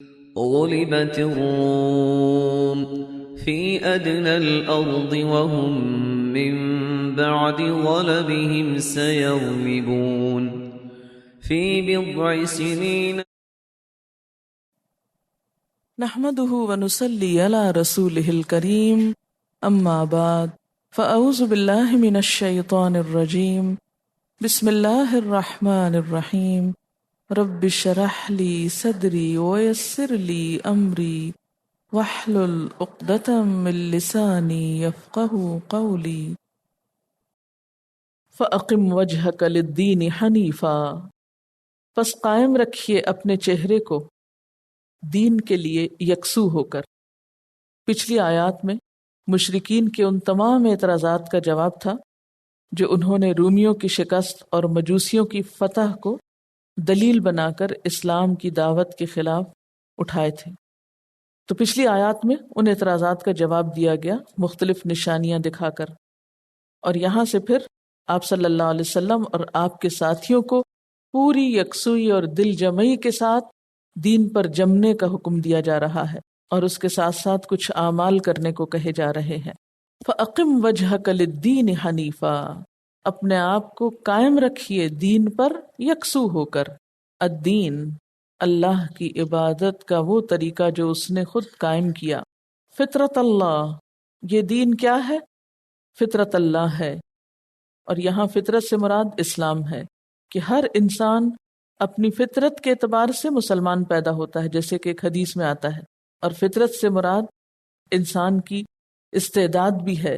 غلبت الروم في أدنى الأرض وهم من بعد غلبهم سيغلبون في بضع سنين. نحمده ونصلي على رسوله الكريم اما بعد فاعوذ بالله من الشيطان الرجيم بسم الله الرحمن الرحيم رب اشرح لي صدري ويسر لي امري واحلل عقدة من لساني يفقهوا قولي فاقم وجهك للدين حنيفا، پس قائم رکھیے اپنے چہرے کو دین کے لیے یکسو ہو کر۔ پچھلی آیات میں مشرکین کے ان تمام اعتراضات کا جواب تھا جو انہوں نے رومیوں کی شکست اور مجوسیوں کی فتح کو دلیل بنا کر اسلام کی دعوت کے خلاف اٹھائے تھے۔ تو پچھلی آیات میں ان اعتراضات کا جواب دیا گیا مختلف نشانیاں دکھا کر، اور یہاں سے پھر آپ صلی اللہ علیہ وسلم اور آپ کے ساتھیوں کو پوری یکسوئی اور دل جمعی کے ساتھ دین پر جمنے کا حکم دیا جا رہا ہے، اور اس کے ساتھ ساتھ کچھ اعمال کرنے کو کہے جا رہے ہیں۔ فَأَقِمْ وَجْهَكَ لِلدِّينِ حَنِيفًا، اپنے آپ کو قائم رکھیے دین پر یکسو ہو کر۔ الدین، اللہ کی عبادت کا وہ طریقہ جو اس نے خود قائم کیا۔ فطرت اللہ، یہ دین کیا ہے؟ فطرت اللہ ہے، اور یہاں فطرت سے مراد اسلام ہے کہ ہر انسان اپنی فطرت کے اعتبار سے مسلمان پیدا ہوتا ہے، جیسے کہ ایک حدیث میں آتا ہے، اور فطرت سے مراد انسان کی استعداد بھی ہے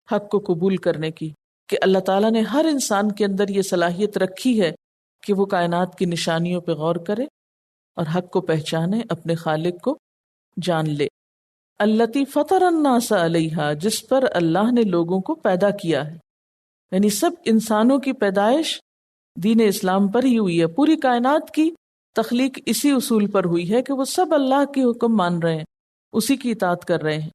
حق کو قبول کرنے کی، کہ اللہ تعالیٰ نے ہر انسان کے اندر یہ صلاحیت رکھی ہے کہ وہ کائنات کی نشانیوں پہ غور کرے اور حق کو پہچانے، اپنے خالق کو جان لے۔ التی فطر الناس علیہا، جس پر اللہ نے لوگوں کو پیدا کیا ہے، یعنی سب انسانوں کی پیدائش دین اسلام پر ہی ہوئی ہے۔ پوری کائنات کی تخلیق اسی اصول پر ہوئی ہے کہ وہ سب اللہ کے حکم مان رہے ہیں، اسی کی اطاعت کر رہے ہیں۔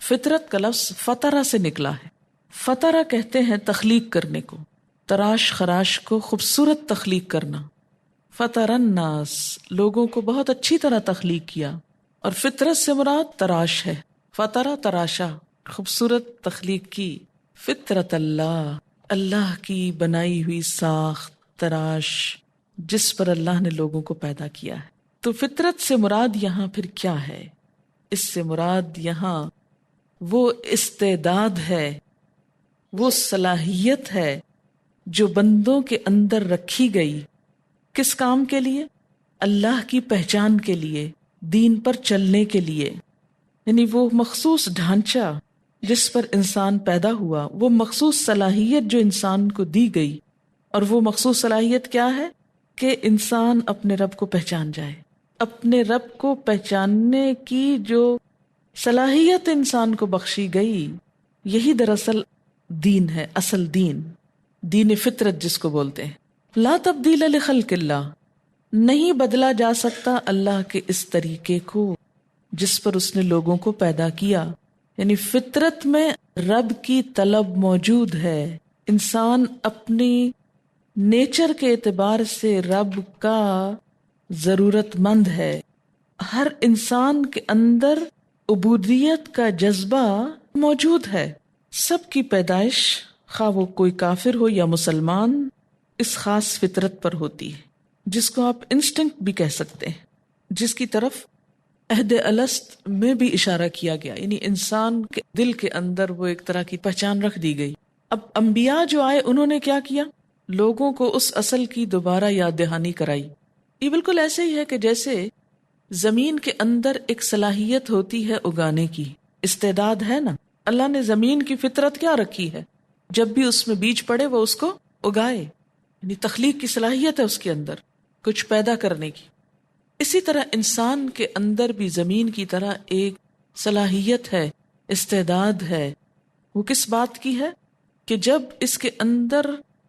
فطرت کا لفظ فطرہ سے نکلا ہے۔ فطرہ کہتے ہیں تخلیق کرنے کو، تراش خراش کو خوبصورت تخلیق کرنا۔ فطر الناس، لوگوں کو بہت اچھی طرح تخلیق کیا، اور فطرت سے مراد تراش ہے۔ فطرہ تراشا، خوبصورت تخلیق کی۔ فطرت اللہ، اللہ کی بنائی ہوئی ساخت تراش جس پر اللہ نے لوگوں کو پیدا کیا ہے۔ تو فطرت سے مراد یہاں پھر کیا ہے؟ اس سے مراد یہاں وہ استعداد ہے، وہ صلاحیت ہے جو بندوں کے اندر رکھی گئی۔ کس کام کے لیے؟ اللہ کی پہچان کے لیے، دین پر چلنے کے لیے۔ یعنی وہ مخصوص ڈھانچہ جس پر انسان پیدا ہوا، وہ مخصوص صلاحیت جو انسان کو دی گئی، اور وہ مخصوص صلاحیت کیا ہے؟ کہ انسان اپنے رب کو پہچان جائے۔ اپنے رب کو پہچاننے کی جو صلاحیت انسان کو بخشی گئی، یہی دراصل دین ہے، اصل دین، دین فطرت جس کو بولتے ہیں۔ لا تبدیل لخلق اللہ، نہیں بدلا جا سکتا اللہ کے اس طریقے کو جس پر اس نے لوگوں کو پیدا کیا۔ یعنی فطرت میں رب کی طلب موجود ہے، انسان اپنی نیچر کے اعتبار سے رب کا ضرورت مند ہے۔ ہر انسان کے اندر عبودیت کا جذبہ موجود ہے۔ سب کی پیدائش، خواہ وہ کوئی کافر ہو یا مسلمان، اس خاص فطرت پر ہوتی ہے جس کو آپ انسٹنکٹ بھی کہہ سکتے ہیں، جس کی طرف عہد الست میں بھی اشارہ کیا گیا۔ یعنی انسان کے دل کے اندر وہ ایک طرح کی پہچان رکھ دی گئی۔ اب انبیاء جو آئے انہوں نے کیا کیا؟ لوگوں کو اس اصل کی دوبارہ یاد دہانی کرائی۔ یہ بالکل ایسے ہی ہے کہ جیسے زمین کے اندر ایک صلاحیت ہوتی ہے اگانے کی، استعداد ہے نا، اللہ نے زمین کی فطرت کیا رکھی ہے؟ جب بھی اس میں بیج پڑے وہ اس کو اگائے، یعنی تخلیق کی صلاحیت ہے اس کے اندر، کچھ پیدا کرنے کی۔ اسی طرح انسان کے اندر بھی زمین کی طرح ایک صلاحیت ہے، استعداد ہے۔ وہ کس بات کی ہے؟ کہ جب اس کے اندر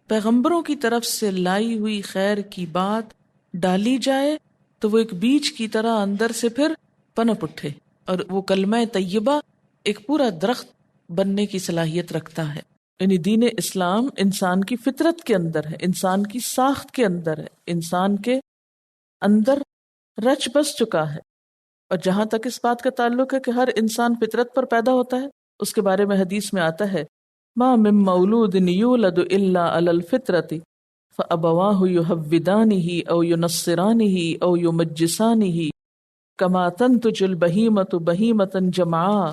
پیغمبروں کی طرف سے لائی ہوئی خیر کی بات ڈالی جائے تو وہ ایک بیج کی طرح اندر سے پھر پنپ اٹھے، اور وہ کلمہ طیبہ ایک پورا درخت بننے کی صلاحیت رکھتا ہے۔ یعنی دین اسلام انسان کی فطرت کے اندر ہے، انسان کی ساخت کے اندر ہے، انسان کے اندر رچ بس چکا ہے۔ اور جہاں تک اس بات کا تعلق ہے کہ ہر انسان فطرت پر پیدا ہوتا ہے، اس کے بارے میں حدیث میں آتا ہے ما من مولود یولد الا علی الفطرۃ فابواہ یحودانہ او ینصرانہ او یمجسانہ کما تنتج البہیمۃ بہیمۃ جمعاء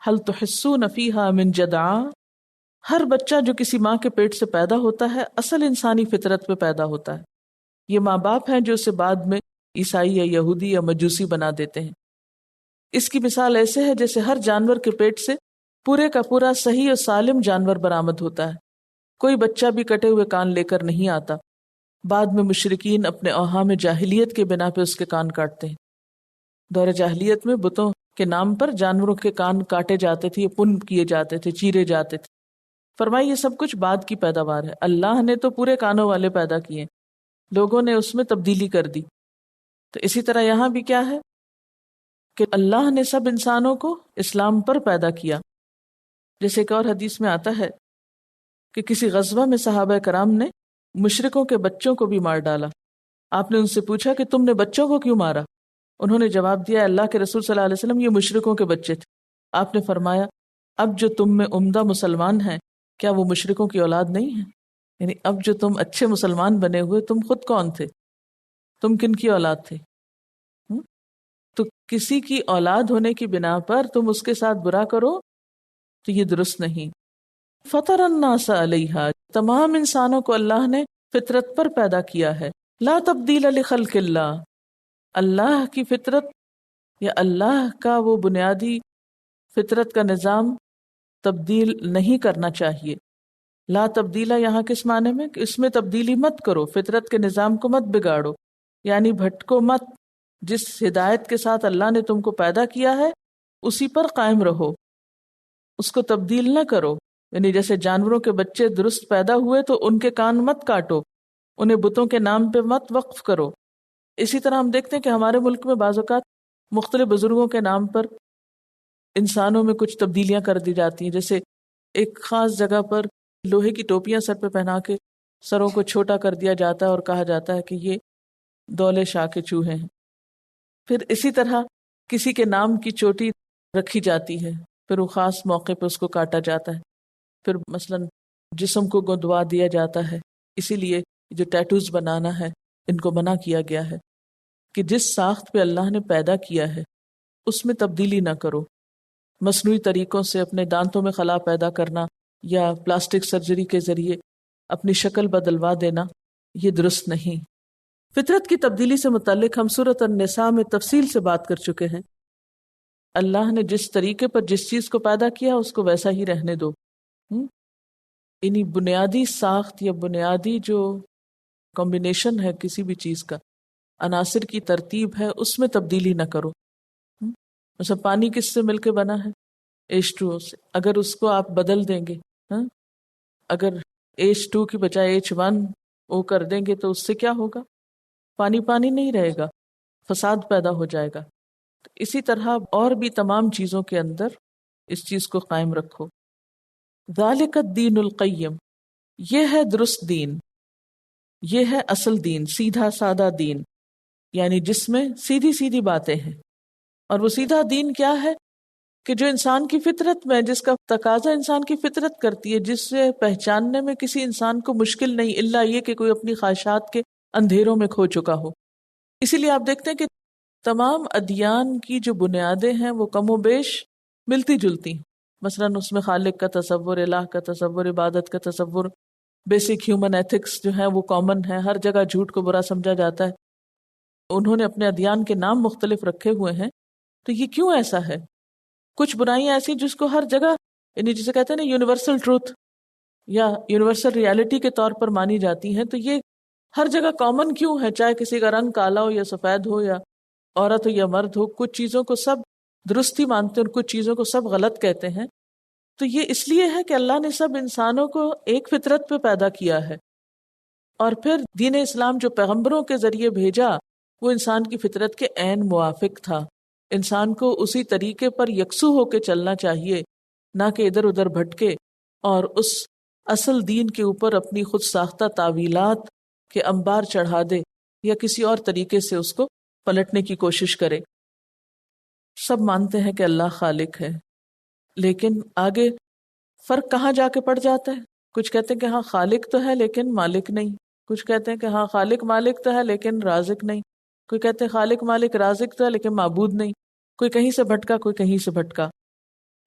هل تحسون فیہا من جدعاء۔ ہر بچہ جو کسی ماں کے پیٹ سے پیدا ہوتا ہے اصل انسانی فطرت پہ پیدا ہوتا ہے۔ یہ ماں باپ ہیں جو اسے بعد میں عیسائی یا یہودی یا مجوسی بنا دیتے ہیں۔ اس کی مثال ایسے ہے جیسے ہر جانور کے پیٹ سے پورے کا پورا صحیح اور سالم جانور برآمد ہوتا ہے، کوئی بچہ بھی کٹے ہوئے کان لے کر نہیں آتا۔ بعد میں مشرکین اپنے اوہام جاہلیت کے بنا پہ اس کے کان کاٹتے ہیں۔ دور جاہلیت میں بتوں کے نام پر جانوروں کے کان کاٹے جاتے تھے، پن کیے جاتے تھے، چیرے جاتے تھے۔ فرمائی یہ سب کچھ بعد کی پیداوار ہے، اللہ نے تو پورے کانوں والے پیدا کیے، لوگوں نے اس میں تبدیلی کر دی۔ تو اسی طرح یہاں بھی کیا ہے کہ اللہ نے سب انسانوں کو اسلام پر پیدا کیا۔ جیسے ایک اور حدیث میں آتا ہے کہ کسی غزوہ میں صحابہ کرام نے مشرکوں کے بچوں کو بھی مار ڈالا۔ آپ نے ان سے پوچھا کہ تم نے بچوں کو کیوں مارا؟ انہوں نے جواب دیا اللہ کے رسول صلی اللہ علیہ وسلم یہ مشرکوں کے بچے تھے۔ آپ نے فرمایا اب جو تم میں عمدہ مسلمان ہیں کیا وہ مشرکوں کی اولاد نہیں ہیں؟ یعنی اب جو تم اچھے مسلمان بنے ہوئے تم خود کون تھے؟ تم کن کی اولاد تھے؟ تو کسی کی اولاد ہونے کی بنا پر تم اس کے ساتھ برا کرو تو یہ درست نہیں۔ فطر الناس علیہا، تمام انسانوں کو اللہ نے فطرت پر پیدا کیا ہے۔ لا تبدیل لخلق اللہ، اللہ کی فطرت یا اللہ کا وہ بنیادی فطرت کا نظام تبدیل نہیں کرنا چاہیے۔ لا تبدیلہ یہاں کس معنی میں کہ اس میں تبدیلی مت کرو، فطرت کے نظام کو مت بگاڑو، یعنی بھٹکو مت۔ جس ہدایت کے ساتھ اللہ نے تم کو پیدا کیا ہے اسی پر قائم رہو، اس کو تبدیل نہ کرو۔ یعنی جیسے جانوروں کے بچے درست پیدا ہوئے تو ان کے کان مت کاٹو، انہیں بتوں کے نام پہ مت وقف کرو۔ اسی طرح ہم دیکھتے ہیں کہ ہمارے ملک میں بعض اوقات مختلف بزرگوں کے نام پر انسانوں میں کچھ تبدیلیاں کر دی جاتی ہیں، جیسے ایک خاص جگہ پر لوہے کی ٹوپیاں سر پہ پہنا کے سروں کو چھوٹا کر دیا جاتا ہے اور کہا جاتا ہے کہ یہ دولے شاہ کے چوہے ہیں۔ پھر اسی طرح کسی کے نام کی چوٹی رکھی جاتی ہے، پھر وہ خاص موقع پہ اس کو کاٹا جاتا ہے۔ پھر مثلا جسم کو گندوا دیا جاتا ہے۔ اسی لیے جو ٹیٹوز بنانا ہے ان کو منع کیا گیا ہے کہ جس ساخت پہ اللہ نے پیدا کیا ہے اس میں تبدیلی نہ کرو۔ مصنوعی طریقوں سے اپنے دانتوں میں خلا پیدا کرنا یا پلاسٹک سرجری کے ذریعے اپنی شکل بدلوا دینا یہ درست نہیں۔ فطرت کی تبدیلی سے متعلق ہم سورۃ النساء میں تفصیل سے بات کر چکے ہیں۔ اللہ نے جس طریقے پر جس چیز کو پیدا کیا اس کو ویسا ہی رہنے دو۔ یعنی بنیادی ساخت یا بنیادی جو کمبینیشن ہے کسی بھی چیز کا، عناصر کی ترتیب ہے، اس میں تبدیلی نہ کرو۔ مثلا پانی کس سے مل کے بنا ہے؟ H2O سے۔ اگر اس کو آپ بدل دیں گے، اگر H2 کی بجائے H1O کر دیں گے تو اس سے کیا ہوگا؟ پانی پانی نہیں رہے گا، فساد پیدا ہو جائے گا۔ تو اسی طرح اور بھی تمام چیزوں کے اندر اس چیز کو قائم رکھو۔ ذالک الدین القیم، یہ ہے درست دین، یہ ہے اصل دین، سیدھا سادہ دین، یعنی جس میں سیدھی سیدھی باتیں ہیں۔ اور وہ سیدھا دین کیا ہے کہ جو انسان کی فطرت میں، جس کا تقاضا انسان کی فطرت کرتی ہے، جس سے پہچاننے میں کسی انسان کو مشکل نہیں، الا یہ کہ کوئی اپنی خواہشات کے اندھیروں میں کھو چکا ہو۔ اسی لیے آپ دیکھتے ہیں کہ تمام ادیان کی جو بنیادیں ہیں وہ کم و بیش ملتی جلتی ہیں۔ مثلاً اس میں خالق کا تصور، الہ کا تصور، عبادت کا تصور، بیسک ہیومن ایتھکس جو ہیں وہ کامن ہے۔ ہر جگہ جھوٹ کو برا سمجھا جاتا ہے۔ انہوں نے اپنے ادیان کے نام مختلف رکھے ہوئے ہیں۔ تو یہ کیوں ایسا ہے؟ کچھ برائیاں ایسی جس کو ہر جگہ، یعنی جسے کہتے ہیں نا یونیورسل ٹروتھ یا یونیورسل ریالٹی کے طور پر مانی جاتی ہیں، تو یہ ہر جگہ کامن کیوں ہے؟ چاہے کسی کا رنگ کالا ہو یا سفید ہو، یا عورت ہو یا مرد ہو، کچھ چیزوں کو سب درست ہی مانتے ہیں اور کچھ چیزوں کو سب غلط کہتے ہیں۔ تو یہ اس لیے ہے کہ اللہ نے سب انسانوں کو ایک فطرت پہ پیدا کیا ہے، اور پھر دین اسلام جو پیغمبروں کے ذریعے بھیجا وہ انسان کی فطرت کے عین موافق تھا۔ انسان کو اسی طریقے پر یکسو ہو کے چلنا چاہیے، نہ کہ ادھر ادھر بھٹکے اور اس اصل دین کے اوپر اپنی خود ساختہ تعویلات کے انبار چڑھا دے یا کسی اور طریقے سے اس کو پلٹنے کی کوشش کرے. سب مانتے ہیں کہ اللہ خالق ہے، لیکن آگے فرق کہاں جا کے پڑ جاتا ہے؟ کچھ کہتے ہیں کہ ہاں خالق تو ہے لیکن مالک نہیں، کچھ کہتے ہیں کہ ہاں خالق مالک تو ہے لیکن رازق نہیں، کوئی کہتے ہیں خالق مالک رازق تو ہے لیکن معبود نہیں، کوئی کہیں سے بھٹکا کوئی کہیں سے بھٹکا.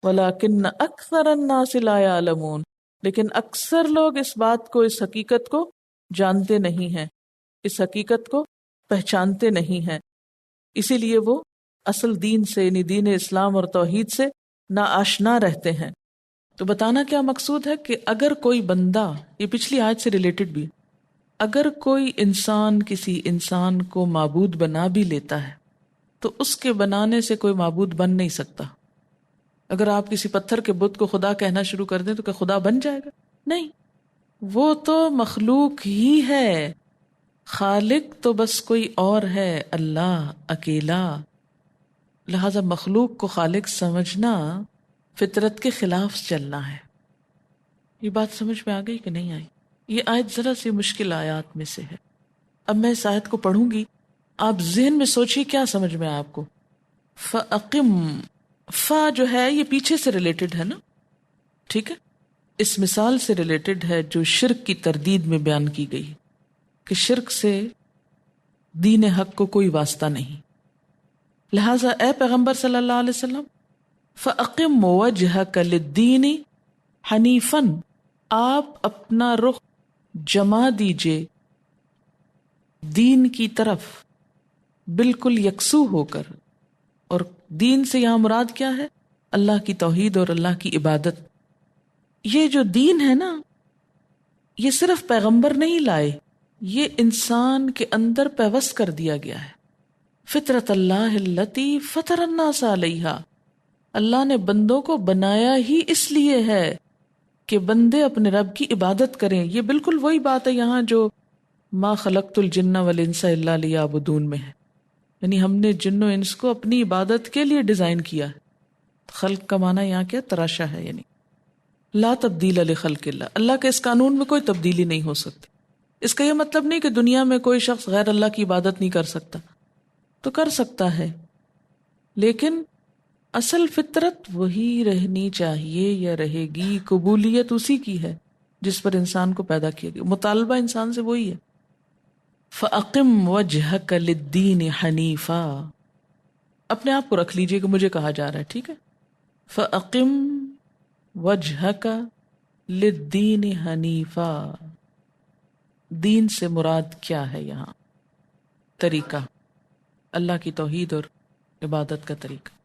وَلَكِنَّ أَكْثَرَ النَّاسِ لَا يَعْلَمُونَ، لیکن اکثر لوگ اس بات کو، اس حقیقت کو جانتے نہیں ہیں، اس حقیقت کو پہچانتے نہیں ہیں، اسی لیے وہ اصل دین سے یعنی دین اسلام اور توحید سے ناآشنا رہتے ہیں. تو بتانا کیا مقصود ہے کہ اگر کوئی بندہ، یہ پچھلی آیت سے ریلیٹڈ بھی، اگر کوئی انسان کسی انسان کو معبود بنا بھی لیتا ہے تو اس کے بنانے سے کوئی معبود بن نہیں سکتا. اگر آپ کسی پتھر کے بت کو خدا کہنا شروع کر دیں تو کیا خدا بن جائے گا؟ نہیں، وہ تو مخلوق ہی ہے. خالق تو بس کوئی اور ہے، اللہ اکیلا. لہذا مخلوق کو خالق سمجھنا فطرت کے خلاف چلنا ہے. یہ بات سمجھ میں آ گئی کہ نہیں آئی؟ یہ آیت ذرا سی مشکل آیات میں سے ہے. اب میں اس آیت کو پڑھوں گی، آپ ذہن میں سوچیے کیا سمجھ میں آیا آپ کو. فَأَقِمْ، فا جو ہے یہ پیچھے سے ریلیٹڈ ہے نا، ٹھیک ہے، اس مثال سے ریلیٹڈ ہے جو شرک کی تردید میں بیان کی گئی کہ شرک سے دین حق کو کوئی واسطہ نہیں. لہٰذا اے پیغمبر صلی اللہ علیہ وسلم، فَأَقِمْ وَجْهَكَ لِلدِّينِ حَنِيفًا، آپ اپنا رخ جما دیجئے دین کی طرف بالکل یکسو ہو کر. اور دین سے یہاں مراد کیا ہے؟ اللہ کی توحید اور اللہ کی عبادت. یہ جو دین ہے نا، یہ صرف پیغمبر نہیں لائے، یہ انسان کے اندر پیوست کر دیا گیا ہے. فطرت اللہ التی فطر الناس علیہا، اللہ نے بندوں کو بنایا ہی اس لیے ہے کہ بندے اپنے رب کی عبادت کریں. یہ بالکل وہی بات ہے یہاں جو ما خلقت الجن والانس الا لیعبدون میں ہے، یعنی ہم نے جن و انس کو اپنی عبادت کے لیے ڈیزائن کیا ہے. خلق کا معنی یہاں کیا؟ تراشا ہے، یعنی لا تبدیل لخلق اللہ، اللہ کے اس قانون میں کوئی تبدیلی نہیں ہو سکتی. اس کا یہ مطلب نہیں کہ دنیا میں کوئی شخص غیر اللہ کی عبادت نہیں کر سکتا، تو کر سکتا ہے، لیکن اصل فطرت وہی رہنی چاہیے یا رہے گی. قبولیت اسی کی ہے جس پر انسان کو پیدا کیا گیا، مطالبہ انسان سے وہی ہے. فَأَقِمْ وَجْهَكَ لِلدِّينِ حَنِيفًا، اپنے آپ کو رکھ لیجئے کہ مجھے کہا جا رہا ہے، ٹھیک ہے. فَأَقِمْ وَجْهَكَ لِلدِّينِ حَنِيفًا، دین سے مراد کیا ہے یہاں؟ طریقہ، اللہ کی توحید اور عبادت کا طریقہ.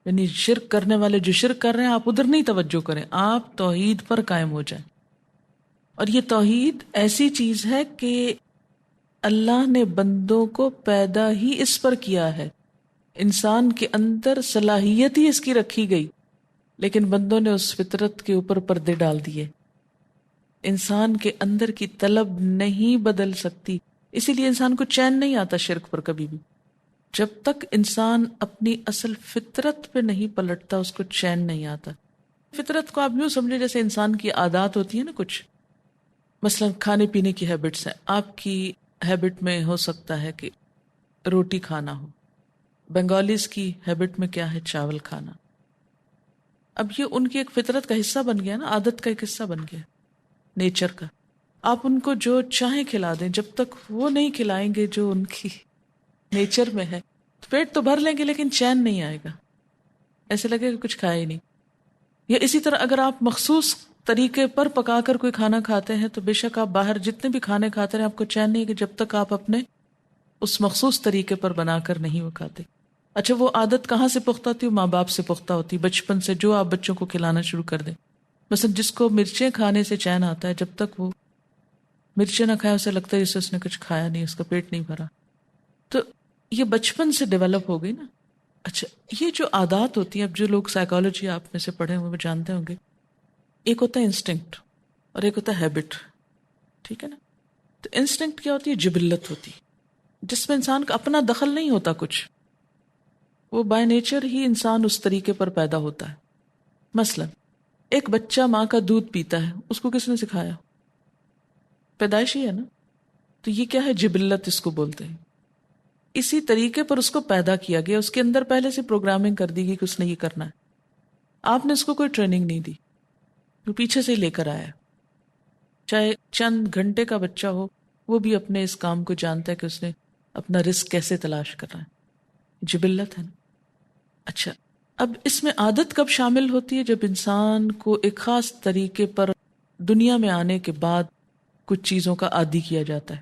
یعنی شرک کرنے والے جو شرک کر رہے ہیں آپ ادھر نہیں توجہ کریں، آپ توحید پر قائم ہو جائیں. اور یہ توحید ایسی چیز ہے کہ اللہ نے بندوں کو پیدا ہی اس پر کیا ہے. انسان کے اندر صلاحیت ہی اس کی رکھی گئی، لیکن بندوں نے اس فطرت کے اوپر پردے ڈال دیے. انسان کے اندر کی طلب نہیں بدل سکتی، اسی لیے انسان کو چین نہیں آتا شرک پر کبھی بھی. جب تک انسان اپنی اصل فطرت پہ نہیں پلٹتا اس کو چین نہیں آتا. فطرت کو آپ یوں سمجھے جیسے انسان کی عادات ہوتی ہیں نا کچھ، مثلا کھانے پینے کی ہیبٹس ہیں. آپ کی ہیبٹ میں ہو سکتا ہے کہ روٹی کھانا ہو، بنگالیز کی ہیبٹ میں کیا ہے؟ چاول کھانا. اب یہ ان کی ایک فطرت کا حصہ بن گیا نا، عادت کا ایک حصہ بن گیا، نیچر کا. آپ ان کو جو چاہیں کھلا دیں، جب تک وہ نہیں کھلائیں گے جو ان کی نیچر میں ہے، پیٹ تو بھر لیں گے لیکن چین نہیں آئے گا، ایسے لگے کہ کچھ کھایا ہی نہیں. یا اسی طرح اگر آپ مخصوص طریقے پر پکا کر کوئی کھانا کھاتے ہیں تو بے شک آپ باہر جتنے بھی کھانے کھاتے ہیں آپ کو چین نہیں کہ جب تک آپ اپنے اس مخصوص طریقے پر بنا کر نہیں وہ کھاتے. اچھا وہ عادت کہاں سے پختہ ہوتی ہے؟ ماں باپ سے پختہ ہوتی، بچپن سے جو آپ بچوں کو کھلانا شروع کر دیں. مثلا جس کو مرچیں کھانے سے چین آتا ہے، جب تک وہ مرچیں نہ کھائے اسے لگتا ہے جسے اس نے کچھ کھایا نہیں، اس کا پیٹ نہیں بھرا. تو یہ بچپن سے ڈیولپ ہو گئی نا. اچھا یہ جو عادات ہوتی ہیں، اب جو لوگ سائیکالوجی آپ میں سے پڑھے ہوئے وہ جانتے ہوں گے، ایک ہوتا ہے انسٹنکٹ اور ایک ہوتا ہے ہیبٹ، ٹھیک ہے نا. تو انسٹنکٹ کیا ہوتی ہے؟ جبلت ہوتی، جس میں انسان کا اپنا دخل نہیں ہوتا کچھ، وہ بائی نیچر ہی انسان اس طریقے پر پیدا ہوتا ہے. مثلا ایک بچہ ماں کا دودھ پیتا ہے، اس کو کس نے سکھایا؟ پیدائشی ہے نا. تو یہ کیا ہے؟ جبلت اس کو بولتے ہیں. اسی طریقے پر اس کو پیدا کیا گیا، اس کے اندر پہلے سے پروگرامنگ کر دی گئی کہ اس نے یہ کرنا ہے. آپ نے اس کو کوئی ٹریننگ نہیں دی، وہ پیچھے سے لے کر آیا. چاہے چند گھنٹے کا بچہ ہو، وہ بھی اپنے اس کام کو جانتا ہے کہ اس نے اپنا رزق کیسے تلاش کرنا ہے. جبلت ہے نا. اچھا، اب اس میں عادت کب شامل ہوتی ہے؟ جب انسان کو ایک خاص طریقے پر دنیا میں آنے کے بعد کچھ چیزوں کا عادی کیا جاتا ہے.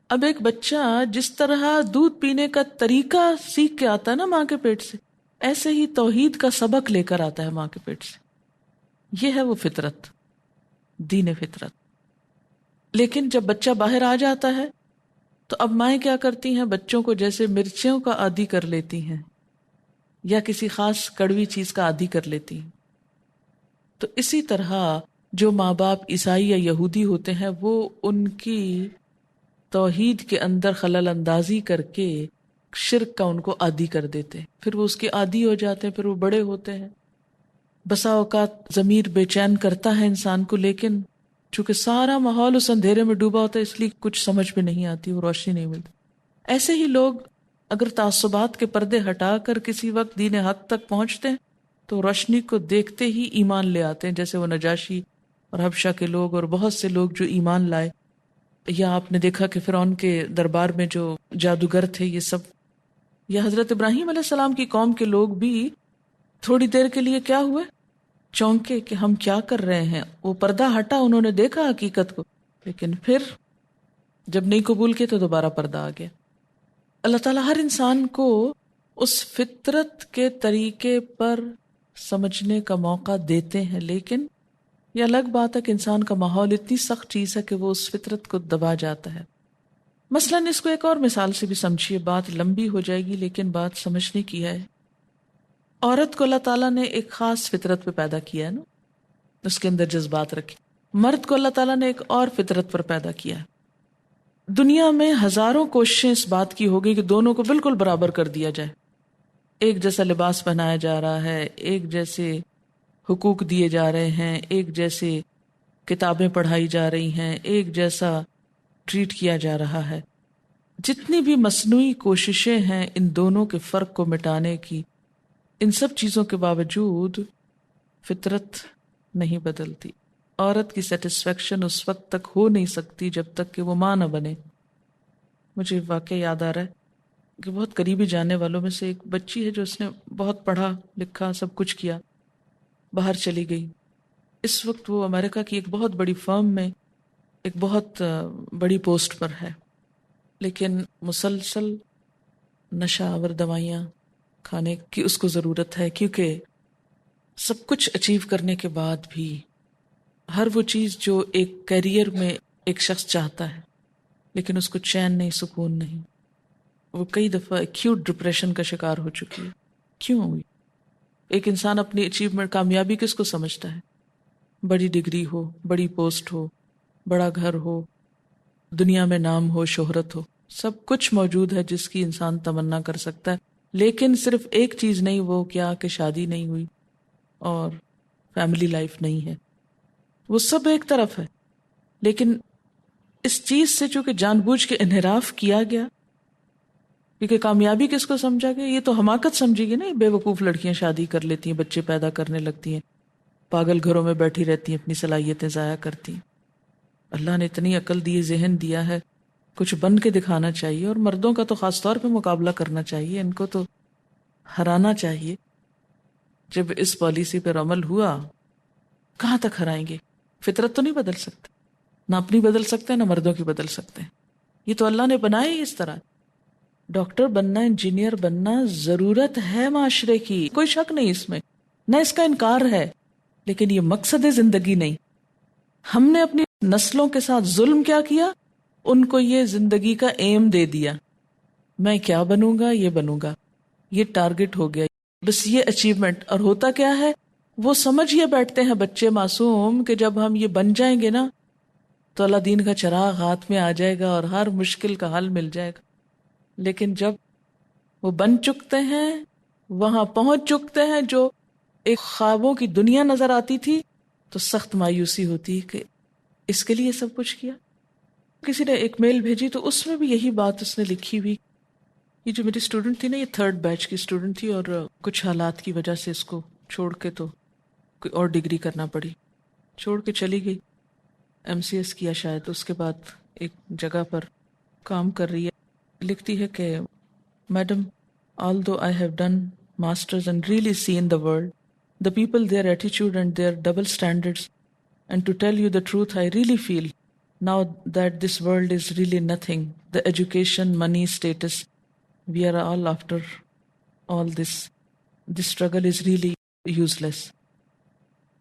اب ایک بچہ جس طرح دودھ پینے کا طریقہ سیکھ کے آتا ہے نا ماں کے پیٹ سے، ایسے ہی توحید کا سبق لے کر آتا ہے ماں کے پیٹ سے. یہ ہے وہ فطرت، دین فطرت. لیکن جب بچہ باہر آ جاتا ہے تو اب مائیں کیا کرتی ہیں؟ بچوں کو جیسے مرچیوں کا عادی کر لیتی ہیں یا کسی خاص کڑوی چیز کا عادی کر لیتی ہیں. تو اسی طرح جو ماں باپ عیسائی یا یہودی ہوتے ہیں وہ ان کی توحید کے اندر خلل اندازی کر کے شرک کا ان کو عادی کر دیتے ہیں. پھر وہ اس کے عادی ہو جاتے ہیں، پھر وہ بڑے ہوتے ہیں. بسا اوقات ضمیر بے چین کرتا ہے انسان کو، لیکن چونکہ سارا ماحول اس اندھیرے میں ڈوبا ہوتا ہے اس لیے کچھ سمجھ میں نہیں آتی، وہ روشنی نہیں ملتی. ایسے ہی لوگ اگر تعصبات کے پردے ہٹا کر کسی وقت دین حق تک پہنچتے ہیں تو روشنی کو دیکھتے ہی ایمان لے آتے ہیں، جیسے وہ نجاشی اور حبشہ کے لوگ اور بہت سے لوگ جو ایمان لائے. یا آپ نے دیکھا کہ فرعون کے دربار میں جو جادوگر تھے یہ سب، یا حضرت ابراہیم علیہ السلام کی قوم کے لوگ بھی تھوڑی دیر کے لیے کیا ہوئے؟ چونکے کہ ہم کیا کر رہے ہیں. وہ پردہ ہٹا، انہوں نے دیکھا حقیقت کو، لیکن پھر جب نہیں قبول کیا تو دوبارہ پردہ آ گیا. اللہ تعالیٰ ہر انسان کو اس فطرت کے طریقے پر سمجھنے کا موقع دیتے ہیں، لیکن یہ الگ بات ہے کہ انسان کا ماحول اتنی سخت چیز ہے کہ وہ اس فطرت کو دبا جاتا ہے. مثلاً اس کو ایک اور مثال سے بھی سمجھیے، بات لمبی ہو جائے گی لیکن بات سمجھنے کی ہے. عورت کو اللہ تعالیٰ نے ایک خاص فطرت پہ پیدا کیا ہے نا، اس کے اندر جذبات رکھے. مرد کو اللہ تعالیٰ نے ایک اور فطرت پر پیدا کیا ہے. دنیا میں ہزاروں کوششیں اس بات کی ہوگی کہ دونوں کو بالکل برابر کر دیا جائے. ایک جیسا لباس پہنایا جا رہا ہے، ایک جیسے حقوق دیے جا رہے ہیں، ایک جیسے کتابیں پڑھائی جا رہی ہیں، ایک جیسا ٹریٹ کیا جا رہا ہے. جتنی بھی مصنوعی کوششیں ہیں ان دونوں کے فرق کو مٹانے کی، ان سب چیزوں کے باوجود فطرت نہیں بدلتی. عورت کی سیٹسفیکشن اس وقت تک ہو نہیں سکتی جب تک کہ وہ ماں نہ بنے. مجھے واقعہ یاد آ رہا ہے کہ بہت قریبی جاننے والوں میں سے ایک بچی ہے جو اس نے بہت پڑھا لکھا، سب کچھ کیا، باہر چلی گئی. اس وقت وہ امریکہ کی ایک بہت بڑی فرم میں ایک بہت بڑی پوسٹ پر ہے، لیکن مسلسل نشہ آور دوائیاں کھانے کی اس کو ضرورت ہے، کیونکہ سب کچھ اچیو کرنے کے بعد بھی ہر وہ چیز جو ایک کیریئر میں ایک شخص چاہتا ہے لیکن اس کو چین نہیں، سکون نہیں. وہ کئی دفعہ ایکیوٹ ڈپریشن کا شکار ہو چکی ہے. کیوں ہوئی؟ ایک انسان اپنی اچیومنٹ، کامیابی کس کو سمجھتا ہے؟ بڑی ڈگری ہو، بڑی پوسٹ ہو، بڑا گھر ہو، دنیا میں نام ہو، شہرت ہو، سب کچھ موجود ہے جس کی انسان تمنا کر سکتا ہے. لیکن صرف ایک چیز نہیں، وہ کیا کہ شادی نہیں ہوئی اور فیملی لائف نہیں ہے. وہ سب ایک طرف ہے، لیکن اس چیز سے چونکہ جان بوجھ کے انحراف کیا گیا، کیونکہ کامیابی کس کو سمجھا گیا؟ یہ تو حماقت سمجھی گئی نا. بے وقوف لڑکیاں شادی کر لیتی ہیں، بچے پیدا کرنے لگتی ہیں، پاگل گھروں میں بیٹھی رہتی ہیں، اپنی صلاحیتیں ضائع کرتی ہیں. اللہ نے اتنی عقل دی، ذہن دیا ہے، کچھ بن کے دکھانا چاہیے. اور مردوں کا تو خاص طور پہ مقابلہ کرنا چاہیے، ان کو تو ہرانا چاہیے. جب اس پالیسی پر عمل ہوا، کہاں تک ہرائیں گے؟ فطرت تو نہیں بدل سکتے، نہ اپنی بدل سکتے نہ مردوں کی بدل سکتے. یہ تو اللہ نے بنایا ہی اس طرح. ڈاکٹر بننا، انجینئر بننا ضرورت ہے معاشرے کی، کوئی شک نہیں اس میں، نہ اس کا انکار ہے، لیکن یہ مقصد زندگی نہیں. ہم نے اپنی نسلوں کے ساتھ ظلم کیا کیا؟ ان کو یہ زندگی کا ایم دے دیا، میں کیا بنوں گا، یہ بنوں گا، یہ ٹارگٹ ہو گیا، بس یہ اچیومنٹ. اور ہوتا کیا ہے؟ وہ سمجھیے بیٹھتے ہیں بچے معصوم کہ جب ہم یہ بن جائیں گے نا تو اللہ دین کا چراغ ہاتھ میں آ جائے گا اور ہر مشکل کا حل مل جائے گا. لیکن جب وہ بن چکتے ہیں، وہاں پہنچ چکتے ہیں جو ایک خوابوں کی دنیا نظر آتی تھی، تو سخت مایوسی ہوتی ہے کہ اس کے لیے سب کچھ کیا. کسی نے ایک میل بھیجی تو اس میں بھی یہی بات اس نے لکھی ہوئی یہ جو میری اسٹوڈنٹ تھی نا، یہ 3rd بیچ کی اسٹوڈنٹ تھی، اور کچھ حالات کی وجہ سے اس کو چھوڑ کے تو کوئی اور ڈگری کرنا پڑی، چھوڑ کے چلی گئی، MCS کیا شاید، اس کے بعد ایک جگہ پر کام کر رہی ہے. لکھتی ہے کہ madam although I have done masters and really seen the world, the people, their attitude and their double standards, and to tell you the truth, I really feel now that this world is really nothing. The education, money, status, we are all after all this. This struggle is really useless.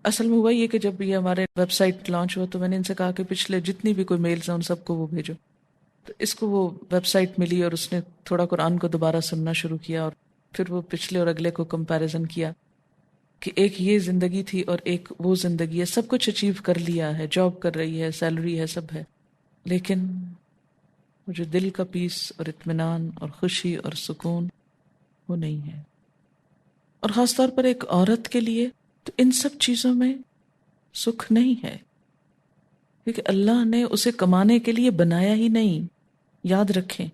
اصل میں ہوا یہ کہ جب یہ ہمارے web site launch ہوا تو میں نے ان سے کہا کہ پچھلے جتنی بھی کوئی میلز ہیں ان سب کو وہ بھیجو. تو اس کو وہ ویب سائٹ ملی اور اس نے تھوڑا قرآن کو دوبارہ سننا شروع کیا، اور پھر وہ پچھلے اور اگلے کو کمپیریزن کیا کہ ایک یہ زندگی تھی اور ایک وہ زندگی ہے. سب کچھ اچیو کر لیا ہے، جاب کر رہی ہے، سیلری ہے، سب ہے، لیکن وہ جو دل کا پیس اور اطمینان اور خوشی اور سکون وہ نہیں ہے. اور خاص طور پر ایک عورت کے لیے تو ان سب چیزوں میں سکھ نہیں ہے، کیونکہ اللہ نے اسے کمانے کے لیے بنایا ہی نہیں. یاد رکھیں،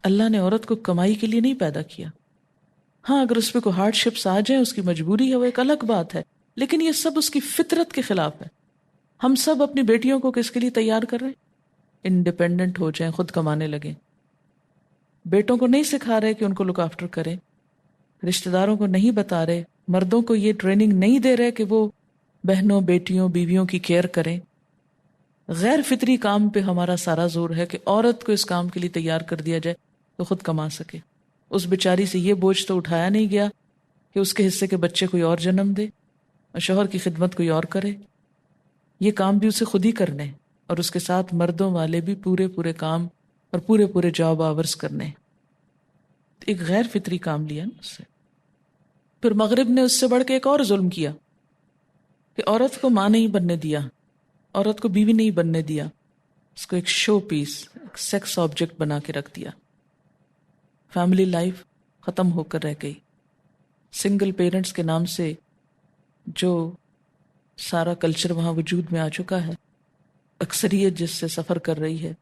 اللہ نے عورت کو کمائی کے لیے نہیں پیدا کیا. ہاں اگر اس پہ کوئی ہارڈ شپس آ جائیں، اس کی مجبوری ہے، وہ ایک الگ بات ہے، لیکن یہ سب اس کی فطرت کے خلاف ہے. ہم سب اپنی بیٹیوں کو کس کے لیے تیار کر رہے ہیں؟ انڈیپینڈنٹ ہو جائیں، خود کمانے لگیں. بیٹوں کو نہیں سکھا رہے کہ ان کو لک آفٹر کریں، رشتہ داروں کو نہیں بتا رہے، مردوں کو یہ ٹریننگ نہیں دے رہے کہ وہ بہنوں، بیٹیوں، بیویوں کی کیئر کریں. غیر فطری کام پہ ہمارا سارا زور ہے کہ عورت کو اس کام کے لیے تیار کر دیا جائے تو خود کما سکے. اس بیچاری سے یہ بوجھ تو اٹھایا نہیں گیا کہ اس کے حصے کے بچے کوئی اور جنم دے اور شوہر کی خدمت کوئی اور کرے. یہ کام بھی اسے خود ہی کرنے، اور اس کے ساتھ مردوں والے بھی پورے کام اور پورے جاب آورز کرنے. ایک غیر فطری کام لیا نا اس سے. پھر مغرب نے اس سے بڑھ کے ایک اور ظلم کیا کہ عورت کو ماں نہیں بننے دیا، عورت کو بیوی نہیں بننے دیا، اس کو ایک شو پیس، ایک سیکس آبجیکٹ بنا کے رکھ دیا. فیملی لائف ختم ہو کر رہ گئی. سنگل پیرنٹس کے نام سے جو سارا کلچر وہاں وجود میں آ چکا ہے، اکثریت جس سے سفر کر رہی ہے،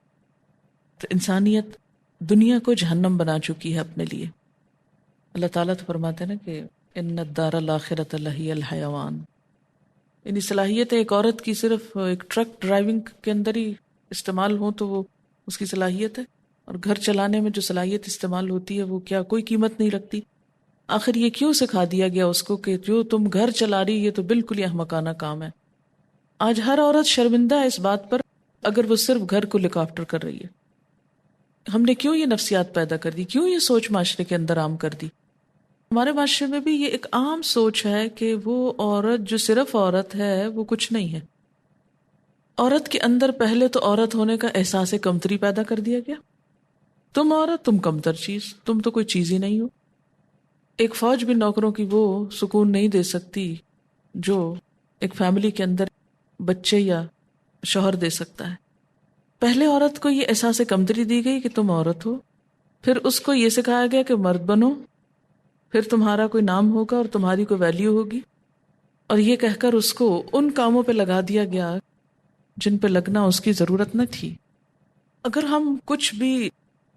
تو انسانیت دنیا کو جہنم بنا چکی ہے اپنے لیے. اللہ تعالیٰ تو فرماتے ہیں نا کہ ان الدار الاخرۃ لہی الحیوان. یعنی صلاحیتیں ایک عورت کی صرف ایک ٹرک ڈرائیونگ کے اندر ہی استعمال ہوں تو وہ اس کی صلاحیت ہے، اور گھر چلانے میں جو صلاحیت استعمال ہوتی ہے وہ کیا کوئی قیمت نہیں رکھتی؟ آخر یہ کیوں سکھا دیا گیا اس کو کہ جو تم گھر چلا رہی یہ تو بالکل ہی احمقانہ کام ہے. آج ہر عورت شرمندہ ہے اس بات پر اگر وہ صرف گھر کو لک آفٹر کر رہی ہے. ہم نے کیوں یہ نفسیات پیدا کر دی؟ کیوں یہ سوچ معاشرے کے اندر عام کر دی؟ ہمارے معاشرے میں بھی یہ ایک عام سوچ ہے کہ وہ عورت جو صرف عورت ہے وہ کچھ نہیں ہے. عورت کے اندر پہلے تو عورت ہونے کا احساس کمتری پیدا کر دیا گیا. تم عورت، تم کمتر چیز، تم تو کوئی چیز ہی نہیں ہو. ایک فوج بھی نوکروں کی وہ سکون نہیں دے سکتی جو ایک فیملی کے اندر بچے یا شوہر دے سکتا ہے. پہلے عورت کو یہ احساس کمتری دی گئی کہ تم عورت ہو، پھر اس کو یہ سکھایا گیا کہ مرد بنو، پھر تمہارا کوئی نام ہوگا اور تمہاری کوئی ویلیو ہوگی، اور یہ کہہ کر اس کو ان کاموں پہ لگا دیا گیا جن پہ لگنا اس کی ضرورت نہ تھی. اگر ہم کچھ بھی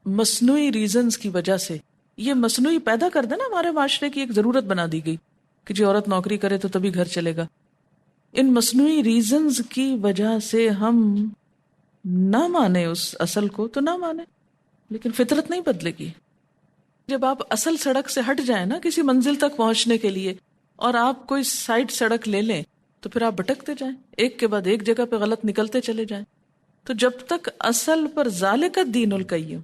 مصنوعی ریزنز کی وجہ سے یہ مصنوعی پیدا کر دیں نا، ہمارے معاشرے کی ایک ضرورت بنا دی گئی کہ جو عورت نوکری کرے تو تبھی گھر چلے گا. ان مصنوعی ریزنز کی وجہ سے ہم نہ مانے اس اصل کو تو نہ مانے، لیکن فطرت نہیں بدلے گی. جب آپ اصل سڑک سے ہٹ جائیں نا کسی منزل تک پہنچنے کے لیے اور آپ کوئی سائڈ سڑک لے لیں تو پھر آپ بھٹکتے جائیں، ایک کے بعد ایک جگہ پہ غلط نکلتے چلے جائیں. تو جب تک اصل پر ذالک الدین القیم،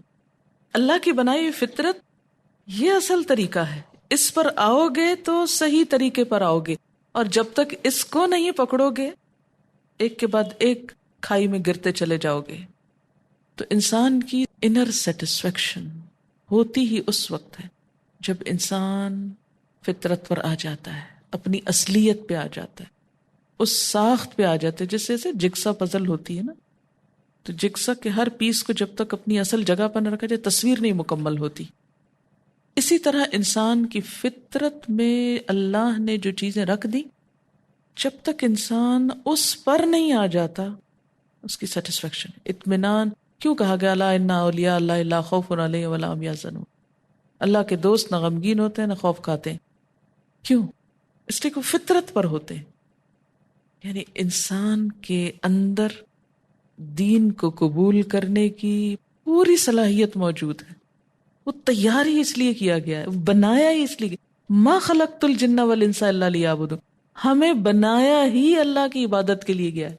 اللہ کی بنائی ہوئی فطرت یہ اصل طریقہ ہے، اس پر آؤ گے تو صحیح طریقے پر آؤ گے، اور جب تک اس کو نہیں پکڑو گے ایک کے بعد ایک کھائی میں گرتے چلے جاؤ گے. تو انسان کی انر سیٹسفیکشن ہوتی ہی اس وقت ہے جب انسان فطرت پر آ جاتا ہے، اپنی اصلیت پہ آ جاتا ہے، اس ساخت پہ آ جاتے ہیں. جیسے جگسا پزل ہوتی ہے نا، تو جگسا کے ہر پیس کو جب تک اپنی اصل جگہ پر نہ رکھا جائے تصویر نہیں مکمل ہوتی. اسی طرح انسان کی فطرت میں اللہ نے جو چیزیں رکھ دی، جب تک انسان اس پر نہیں آ جاتا اس کی سیٹسفیکشن، اطمینان. کیوں کہا گیا لا ان اولیاء اللہ لا خوف علیہم ولا هم یحزنون؟ اللہ کے دوست نہ غمگین ہوتے ہیں نہ خوف کھاتے ہیں. کیوں؟ اس لیے کہ وہ فطرت پر ہوتے ہیں. یعنی انسان کے اندر دین کو قبول کرنے کی پوری صلاحیت موجود ہے. وہ تیار ہی اس لیے کیا گیا ہے، بنایا ہی اس لیے. ما خلقت الجن والانس الا لیعبدون، ہمیں بنایا ہی اللہ کی عبادت کے لیے گیا ہے.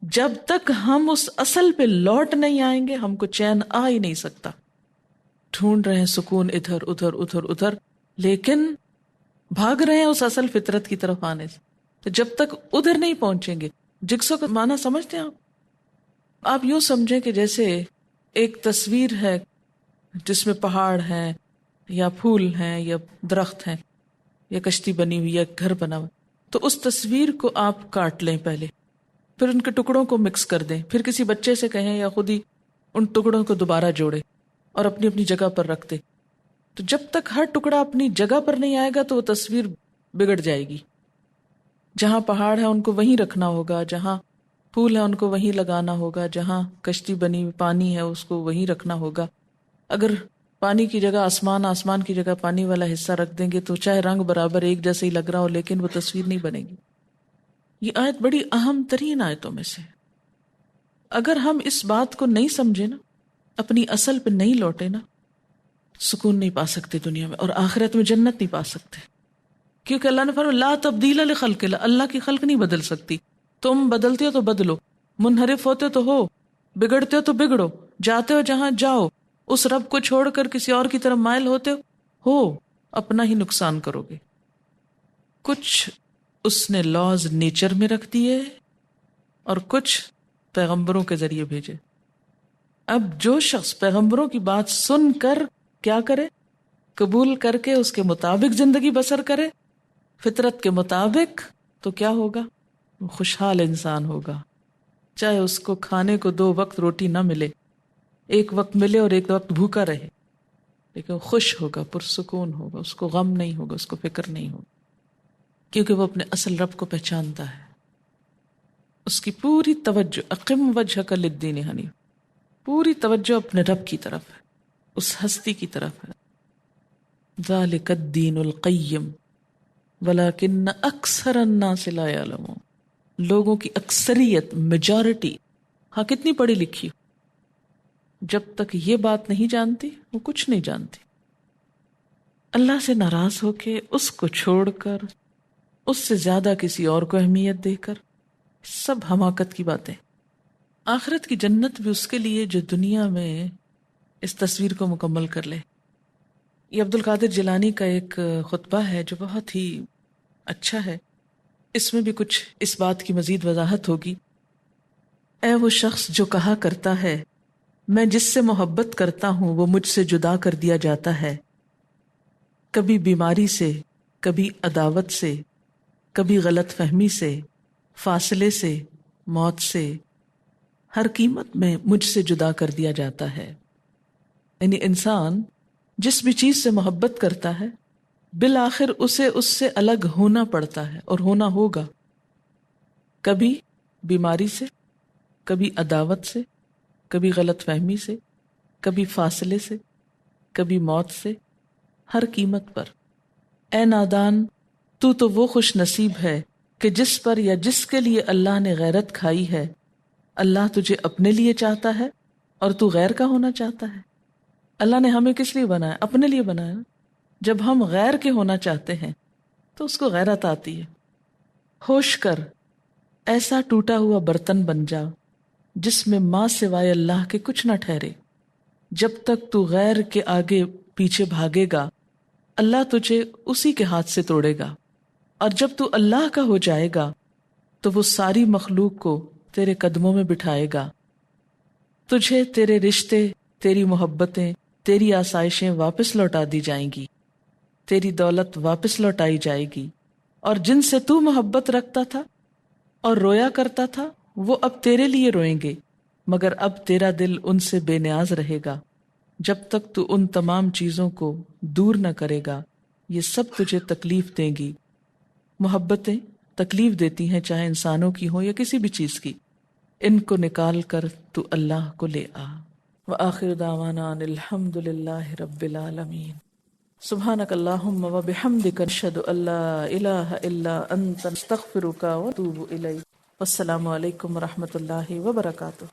جب تک ہم اس اصل پہ لوٹ نہیں آئیں گے ہم کو چین آ ہی نہیں سکتا. ڈھونڈ رہے ہیں سکون ادھر ادھر ادھر ادھر، لیکن بھاگ رہے ہیں اس اصل فطرت کی طرف آنے سے. تو جب تک ادھر نہیں پہنچیں گے. جگسو کا معنی سمجھتے ہیں آپ یوں سمجھیں کہ جیسے ایک تصویر ہے جس میں پہاڑ ہیں یا پھول ہیں یا درخت ہیں یا کشتی بنی ہوئی یا گھر بنا ہوا، تو اس تصویر کو آپ کاٹ لیں پہلے، پھر ان کے ٹکڑوں کو مکس کر دیں، پھر کسی بچے سے کہیں یا خود ہی ان ٹکڑوں کو دوبارہ جوڑے اور اپنی اپنی جگہ پر رکھ دیں. تو جب تک ہر ٹکڑا اپنی جگہ پر نہیں آئے گا تو وہ تصویر بگڑ جائے گی. جہاں پہاڑ ہے ان کو وہیں رکھنا ہوگا، جہاں پھول ہے ان کو وہیں لگانا ہوگا، جہاں کشتی بنی ہوئی پانی ہے اس کو وہیں رکھنا ہوگا. اگر پانی کی جگہ آسمان، آسمان کی جگہ پانی والا حصہ رکھ دیں گے تو چاہے رنگ برابر ایک جیسے ہی لگ رہا ہو لیکن وہ تصویر نہیں بنے گی. یہ آیت بڑی اہم ترین آیتوں میں سے. اگر ہم اس بات کو نہیں سمجھے نا، اپنی اصل پہ نہیں لوٹے نا، سکون نہیں پا سکتے دنیا میں، اور آخرت میں جنت نہیں پا سکتے. کیونکہ اللہ نے فرمایا لا تبدیل لخلق اللہ، اللہ کی خلق نہیں بدل سکتی. تم بدلتے ہو تو بدلو، منحرف ہوتے تو ہو، بگڑتے ہو تو بگڑو، جاتے ہو جہاں جاؤ، اس رب کو چھوڑ کر کسی اور کی طرف مائل ہوتے ہو، اپنا ہی نقصان کرو گے. کچھ اس نے لاز نیچر میں رکھ دیے اور کچھ پیغمبروں کے ذریعے بھیجے. اب جو شخص پیغمبروں کی بات سن کر کیا کرے، قبول کر کے اس کے مطابق زندگی بسر کرے فطرت کے مطابق، تو کیا ہوگا؟ وہ خوشحال انسان ہوگا. چاہے اس کو کھانے کو 2 وقت روٹی نہ ملے، ایک وقت ملے اور ایک وقت بھوکا رہے، لیکن وہ خوش ہوگا، پرسکون ہوگا، اس کو غم نہیں ہوگا، اس کو فکر نہیں ہوگا، کیونکہ وہ اپنے اصل رب کو پہچانتا ہے. اس کی پوری توجہ اقم وجہک للدین حنیف، پوری توجہ اپنے رب کی طرف ہے، اس ہستی کی طرف ہے. ذالک الدین القیم ولکن اکثر الناس لا یعلمون. لوگوں کی اکثریت، میجورٹی، ہاں کتنی پڑھی لکھی، جب تک یہ بات نہیں جانتی وہ کچھ نہیں جانتی. اللہ سے ناراض ہو کے، اس کو چھوڑ کر، اس سے زیادہ کسی اور کو اہمیت دے کر، سب حماقت کی باتیں. آخرت کی جنت بھی اس کے لیے جو دنیا میں اس تصویر کو مکمل کر لے. یہ عبد القادر جیلانی کا ایک خطبہ ہے جو بہت ہی اچھا ہے. اس میں بھی کچھ اس بات کی مزید وضاحت ہوگی. اے وہ شخص جو کہا کرتا ہے میں جس سے محبت کرتا ہوں وہ مجھ سے جدا کر دیا جاتا ہے، کبھی بیماری سے، کبھی عداوت سے، کبھی غلط فہمی سے، فاصلے سے، موت سے، ہر قیمت میں مجھ سے جدا کر دیا جاتا ہے. یعنی انسان جس بھی چیز سے محبت کرتا ہے بالآخر اسے اس سے الگ ہونا پڑتا ہے اور ہونا ہوگا. کبھی بیماری سے، کبھی عداوت سے، کبھی غلط فہمی سے، کبھی فاصلے سے، کبھی موت سے، ہر قیمت پر. اے نادان، تو وہ خوش نصیب ہے کہ جس پر یا جس کے لیے اللہ نے غیرت کھائی ہے اللہ تجھے اپنے لیے چاہتا ہے اور تو غیر کا ہونا چاہتا ہے. اللہ نے ہمیں کس لیے بنایا؟ اپنے لیے بنایا. جب ہم غیر کے ہونا چاہتے ہیں تو اس کو غیرت آتی ہے. ہوش کر، ایسا ٹوٹا ہوا برتن بن جا جس میں ماں سوائے اللہ کے کچھ نہ ٹھہرے. جب تک تو غیر کے آگے پیچھے بھاگے گا اللہ تجھے اسی کے ہاتھ سے توڑے گا، اور جب تو اللہ کا ہو جائے گا تو وہ ساری مخلوق کو تیرے قدموں میں بٹھائے گا. تجھے تیرے رشتے، تیری محبتیں، تیری آسائشیں واپس لوٹا دی جائیں گی، تیری دولت واپس لوٹائی جائے گی، اور جن سے تو محبت رکھتا تھا اور رویا کرتا تھا وہ اب تیرے لیے روئیں گے، مگر اب تیرا دل ان سے بے نیاز رہے گا. جب تک تو ان تمام چیزوں کو دور نہ کرے گا یہ سب تجھے تکلیف دیں گی. محبتیں تکلیف دیتی ہیں، چاہے انسانوں کی ہوں یا کسی بھی چیز کی. ان کو نکال کر تو اللہ کو لے آ. وآخر دعوانا ان الحمد للہ رب العالمین. سبحانک اللہم و بحمدک نشہد ان لا الہ الا انت نستغفرک و نتوب الیک۔ والسلام علیکم ورحمۃ اللہ وبرکاتہ۔